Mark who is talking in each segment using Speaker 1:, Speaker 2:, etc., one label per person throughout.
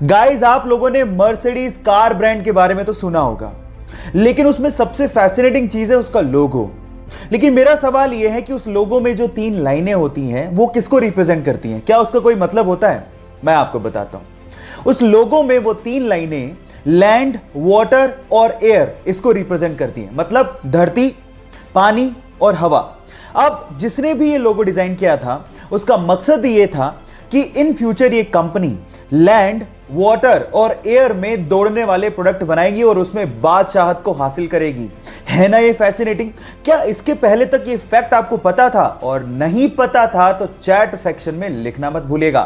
Speaker 1: Guys, आप लोगों ने मर्सिडीज कार ब्रांड के बारे में तो सुना होगा, लेकिन उसमें सबसे फैसिनेटिंग चीज है उसका लोगो। लेकिन मेरा सवाल यह है कि उस लोगो में जो 3 लाइनें होती हैं वो किसको रिप्रेजेंट करती हैं? क्या उसका कोई मतलब होता है? मैं आपको बताता हूं। उस लोगो में वो 3 लाइनें लैंड, वाटर और एयर इसको रिप्रेजेंट करती हैं, मतलब धरती, पानी और हवा। अब जिसने भी ये लोगो डिजाइन किया था उसका मकसद ये था कि इन फ्यूचर ये कंपनी लैंड, वाटर और एयर में दौड़ने वाले प्रोडक्ट बनाएगी और उसमें बादशाहत को हासिल करेगी। है ना ये फैसिनेटिंग? क्या इसके पहले तक ये फैक्ट आपको पता था? और नहीं पता था तो चैट सेक्शन में लिखना मत भूलिएगा।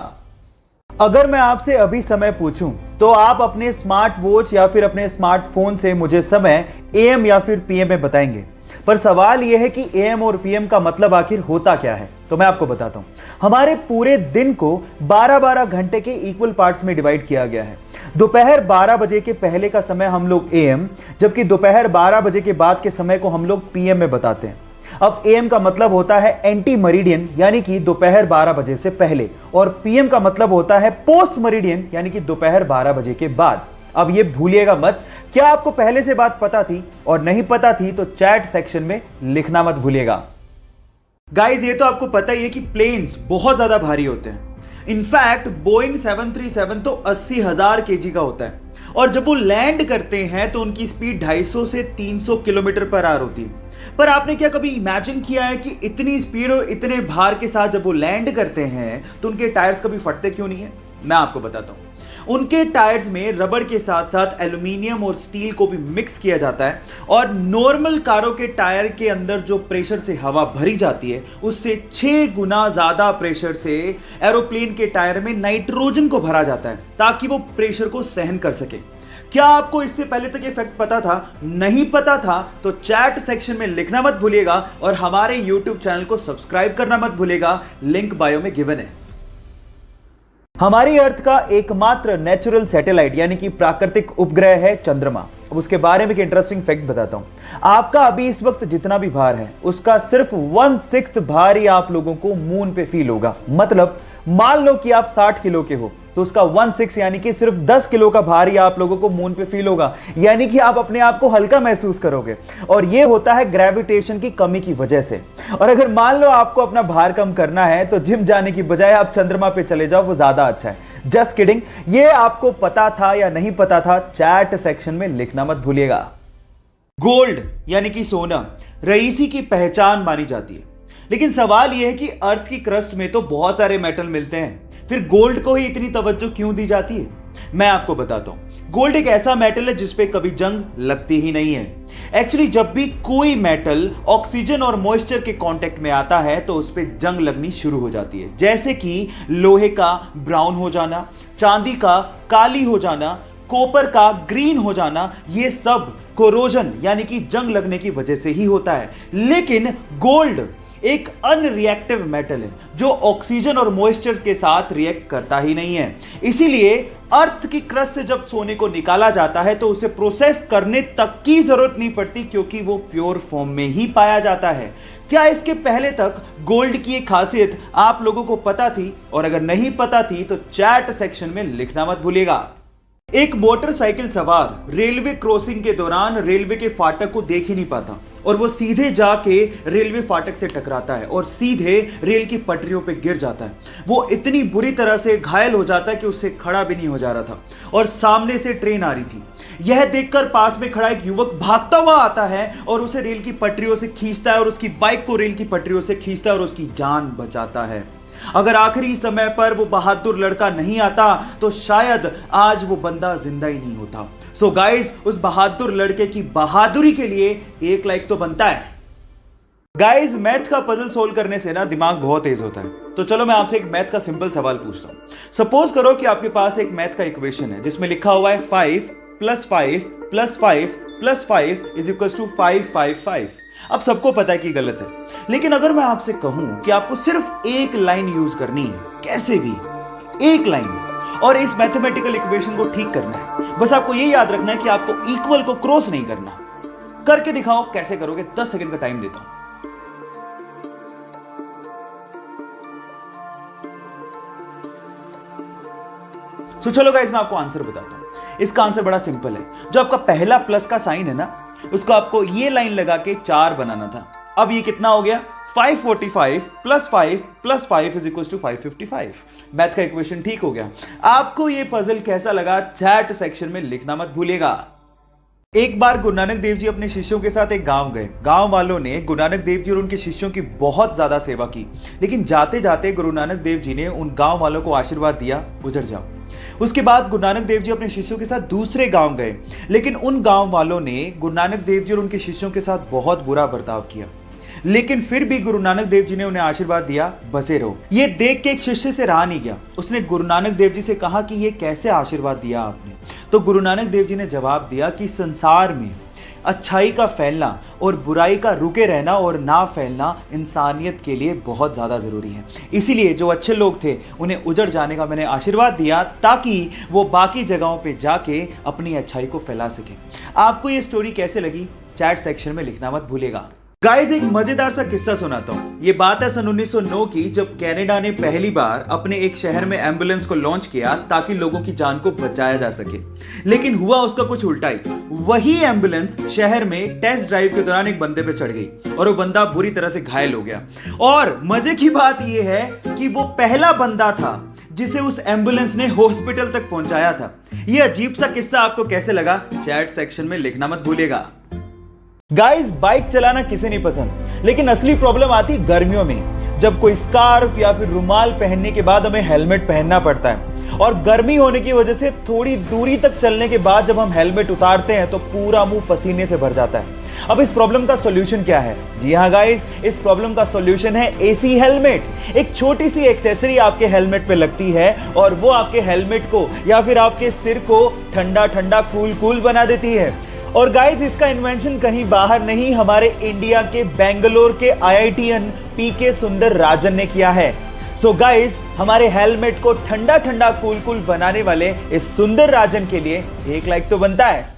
Speaker 1: अगर मैं आपसे अभी समय पूछूं तो आप अपने स्मार्ट वॉच या फिर अपने स्मार्टफोन से मुझे समय एएम या फिर पीएम में बताएंगे, पर सवाल यह है कि एएम और पीएम का मतलब आखिर होता क्या है? तो मैं आपको बताता हूं। हमारे पूरे दिन को 12-12 घंटे के इक्वल पार्ट्स में डिवाइड किया गया है। दोपहर 12 बजे के पहले का समय हम लोग एएम, जबकि दोपहर 12 बजे के बाद के समय को हम लोग पीएम में बताते हैं। अब एएम का मतलब होता है एंटी मेरिडियन, यानी कि दोपहर 12 बजे से पहले, और पीएम का मतलब होता है पोस्ट मेरिडियन, यानी कि दोपहर 12 बजे के बाद। अब ये भूलिएगा मत। क्या आपको पहले से बात पता थी? और नहीं पता थी तो चैट सेक्शन में लिखना मत भूलिएगा। गाइस, ये तो आपको पता ही है कि प्लेन्स बहुत ज्यादा भारी होते हैं। इनफैक्ट बोइंग 737 तो 80,000 केजी का होता है, और जब वो लैंड करते हैं तो उनकी स्पीड 250 से 300 किलोमीटर पर आवर होती है। पर आपने क्या कभी इमेजिन किया है कि इतनी स्पीड और इतने भार के साथ जब वो लैंड करते हैं तो उनके टायर्स कभी फटते क्यों नहीं है? मैं आपको बताता हूं। उनके टायर्स में रबड़ के साथ साथ एल्यूमिनियम और स्टील को भी मिक्स किया जाता है, और नॉर्मल कारों के टायर के अंदर जो प्रेशर से हवा भरी जाती है उससे 6 गुना ज्यादा प्रेशर से एरोप्लेन के टायर में नाइट्रोजन को भरा जाता है ताकि वो प्रेशर को सहन कर सके। क्या आपको इससे पहले तक ये फैक्ट पता था? नहीं पता था तो चैट सेक्शन में लिखना मत भूलिएगा, और हमारे यूट्यूब चैनल को सब्सक्राइब करना मत भूलिएगा, लिंक बायो में गिवन है। हमारी अर्थ का एकमात्र नेचुरल सैटेलाइट यानी कि प्राकृतिक उपग्रह है चंद्रमा। अब उसके बारे में एक इंटरेस्टिंग फैक्ट बताता हूं। आपका अभी इस वक्त जितना भी भार है उसका सिर्फ 1/6 भार ही आप लोगों को मून पे फील होगा। मतलब मान लो कि आप 60 किलो के हो तो उसका 1/6 यानी कि सिर्फ 10 किलो का भार ही आप लोगों को मून पे फील होगा, यानी कि आप अपने आप को हल्का महसूस करोगे। और यह होता है ग्रेविटेशन की कमी की वजह से। और अगर मान लो आपको अपना भार कम करना है तो जिम जाने की बजाय आप चंद्रमा पे चले जाओ, वो ज्यादा अच्छा है। Just kidding. ये आपको पता था या नहीं पता था? चैट सेक्शन में लिखना मत भूलिएगा। गोल्ड यानी कि सोना रईसी की पहचान मानी जाती है, लेकिन सवाल यह है कि अर्थ की क्रस्ट में तो बहुत सारे मेटल मिलते हैं, फिर गोल्ड को ही इतनी तवज्जो क्यों दी जाती है? मैं आपको बताता हूं। गोल्ड एक ऐसा मेटल है जिसपे कभी जंग लगती ही नहीं है। एक्चुअली जब भी कोई मेटल ऑक्सीजन और मॉइस्चर के कांटेक्ट में आता है तो उस पर जंग लगनी शुरू हो जाती है, जैसे कि लोहे का ब्राउन हो जाना, चांदी का काली हो जाना, कॉपर का ग्रीन हो जाना। ये सब कोरोजन यानी कि जंग लगने की वजह से ही होता है। लेकिन गोल्ड एक अनरिएक्टिव मेटल है जो ऑक्सीजन और मॉइस्चर के साथ रिएक्ट करता ही नहीं है। इसीलिए अर्थ की क्रस्ट से जब सोने को निकाला जाता है तो उसे प्रोसेस करने तक की जरूरत नहीं पड़ती, क्योंकि वो प्योर फॉर्म में ही पाया जाता है। क्या इसके पहले तक गोल्ड की एक खासियत आप लोगों को पता थी? और अगर नहीं पता थी तो चैट सेक्शन में लिखना मत भूलिएगा। एक मोटरसाइकिल सवार रेलवे क्रॉसिंग के दौरान रेलवे के फाटक को देख ही नहीं पाता, और वो सीधे जाके रेलवे फाटक से टकराता है और सीधे रेल की पटरियों पे गिर जाता है। वो इतनी बुरी तरह से घायल हो जाता है कि उससे खड़ा भी नहीं हो जा रहा था, और सामने से ट्रेन आ रही थी। यह देखकर पास में खड़ा एक युवक भागता हुआ आता है और उसे रेल की पटरियों से खींचता है, और उसकी बाइक को रेल की पटरियों से खींचता है और उसकी जान बचाता है। अगर आखिरी समय पर वो बहादुर लड़का नहीं आता तो शायद आज वो बंदा जिंदा ही नहीं होता। सो गाइस, उस बहादुर लड़के की बहादुरी के लिए 1 लाइक तो बनता है। गाइस, मैथ का पजल सोल्व करने से ना दिमाग बहुत तेज होता है। तो चलो मैं आपसे एक मैथ का सिंपल सवाल पूछता हूं। सपोज करो कि आपके पास एक मैथ का इक्वेशन है जिसमें लिखा हुआ है 5 + 5 + 5 + 5 = 555। अब सबको पता है कि गलत है, लेकिन अगर मैं आपसे कहूं कि आपको सिर्फ एक लाइन यूज करनी है, कैसे भी एक लाइन, और इस मैथमेटिकल इक्वेशन को ठीक करना है, बस आपको ये याद रखना है कि आपको इक्वल को क्रॉस नहीं करना। करके दिखाओ, कैसे करोगे? 10 सेकंड का टाइम देता हूं। तो चलो गाइस मैं आपको आंसर बताता हूं। इसका आंसर बड़ा सिंपल है। जो आपका पहला प्लस का साइन है ना, उसको आपको ये लाइन लगा के 4 बनाना था। अब ये कितना हो गया? 545 plus 5 plus 5 is equal to 555। Math का इक्वेशन ठीक हो गया। आपको ये पजल कैसा लगा चैट सेक्शन में लिखना मत भूलिएगा। एक बार गुरु नानक देव जी अपने शिष्यों के साथ एक गांव गए। गांव वालों ने गुरु नानक देव जी और उनके शिष्यों की बहुत ज्यादा सेवा की, लेकिन जाते जाते गुरु नानक देव जी ने उन गांव वालों को आशीर्वाद दिया, उधर जाओ। उसके बाद गुरु नानक देव जी अपने शिष्यों के साथ दूसरे गांव गए, लेकिन उन गांव वालों ने गुरु नानक देव जी और उनके शिष्यों के साथ बहुत बुरा बर्ताव किया, लेकिन फिर भी गुरु नानक देव जी ने उन्हें आशीर्वाद दिया, बसे रहो। ये देख के एक शिष्य से रहा नहीं गया। उसने गुरु नानक देव जी से कहा कि ये कैसे आशीर्वाद दिया आपने? तो गुरु नानक देव जी ने जवाब दिया कि संसार में अच्छाई का फैलना और बुराई का रुके रहना और ना फैलना इंसानियत के लिए बहुत ज्यादा जरूरी है। इसीलिए जो अच्छे लोग थे उन्हें उजड़ जाने का मैंने आशीर्वाद दिया, ताकि वो बाकी जगहों पे जाके अपनी अच्छाई को फैला सके। आपको ये स्टोरी कैसे लगी चैट सेक्शन में लिखना मत भूलिएगा। गाइस एक मजेदार सा किस्सा सुनाता हूं। ये बात है सन 1909 की, जब कनाडा ने पहली बार अपने एक शहर में एम्बुलेंस को लॉन्च किया ताकि लोगों की जान को बचाया जा सके। लेकिन हुआ उसका कुछ उल्टा ही। वही एम्बुलेंस शहर में टेस्ट ड्राइव के दौरान एक बंदे पे चढ़ गई और वो बंदा बुरी तरह से घायल हो गया। और मजे की बात यह है कि वो पहला बंदा था जिसे उस एम्बुलेंस ने हॉस्पिटल तक पहुंचाया था। यह अजीब सा किस्सा आपको कैसे लगा चैट सेक्शन में लिखना मत भूलिएगा। गाइस बाइक चलाना किसे नहीं पसंद, लेकिन असली प्रॉब्लम आती गर्मियों में, जब कोई स्कार्फ या फिर रुमाल पहनने के बाद हमें हेलमेट पहनना पड़ता है। और गर्मी होने की वजह से थोड़ी दूरी तक चलने के बाद जब हम हेलमेट उतारते हैं तो पूरा मुंह पसीने से भर जाता है। अब इस प्रॉब्लम का सॉल्यूशन क्या है? जी हाँ गाइस, इस प्रॉब्लम का सॉल्यूशन है एसी हेलमेट। एक छोटी सी एक्सेसरी आपके हेलमेट पे लगती है और वो आपके हेलमेट को या फिर आपके सिर को ठंडा ठंडा कूल कूल बना देती है। और गाइस इसका इन्वेंशन कहीं बाहर नहीं, हमारे इंडिया के बेंगलोर के आईआईटीएन पीके सुंदर राजन ने किया है। सो गाइस हमारे हेलमेट को ठंडा ठंडा कूल कूल बनाने वाले इस सुंदर राजन के लिए एक लाइक तो बनता है।